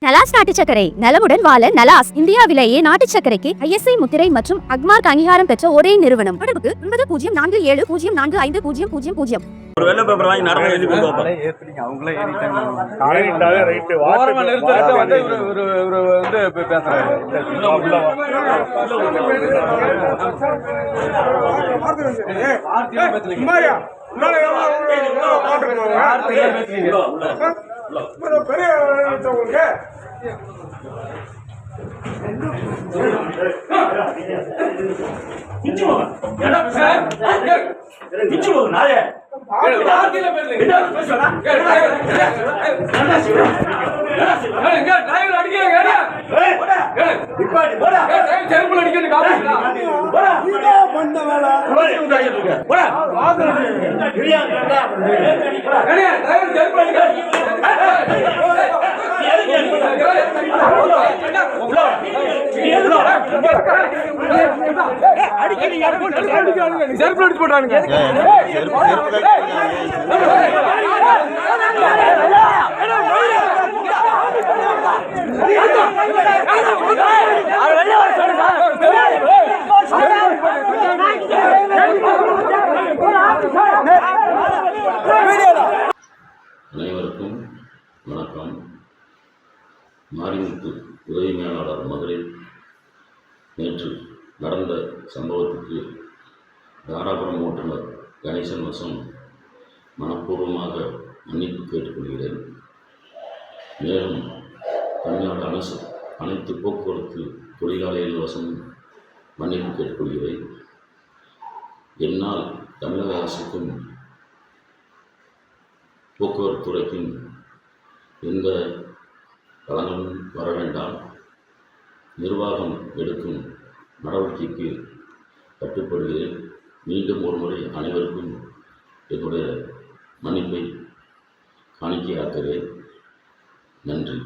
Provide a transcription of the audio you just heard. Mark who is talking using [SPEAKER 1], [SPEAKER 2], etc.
[SPEAKER 1] நலாஸ் நாட்டு சர்க்கரை நலமுடன் வாழ நலாஸ் இந்தியாவிலேயே நாட்டு சர்க்கரைக்கு ISI முத்திரை மற்றும் அக்மார்க் அங்கீகாரம் பெற்ற ஒரே நிறுவனம். தொடர்புக்கு 9047045000.
[SPEAKER 2] ஒரு வெள்ளை பேப்பர் வாங்கி நடந்து எழுதி கொடுப்பாங்க.
[SPEAKER 3] அவங்களே ஏறிட்டாங்க ரைட் ஓரமா நிறுத்திட்டு வந்து ஒரு வந்து பேசுறாங்க.
[SPEAKER 4] அனைவருக்கும் வணக்கம். மாரிமுத்து உதவி மேலாளர் மகளிர் நேற்று நடந்த சம்பவத்துக்கு தாராபுரம் ஓட்டுநர் கணேசன் வசம் மனப்பூர்வமாக மன்னிப்பு கேட்டுக்கொள்கிறேன். மேலும் தமிழ்நாடு அனைத்து போக்குவரத்து தொழிலாளர்கள் வசம் மன்னிப்பு கேட்டுக்கொள்கிறேன். என்னால் தமிழக அரசுக்கும் போக்குவரத்து துறைக்கும் எந்த களங்களும் வர வேண்டாம். நிர்வாகம் எடுக்கும் நடவடிக்கைக்கு கட்டுப்படுகிறேன். மீண்டும் ஒருமுறை அனைவருக்கும் என்னுடைய மன்னிப்பை காணிக்கையாக்குகிறேன். நன்றி.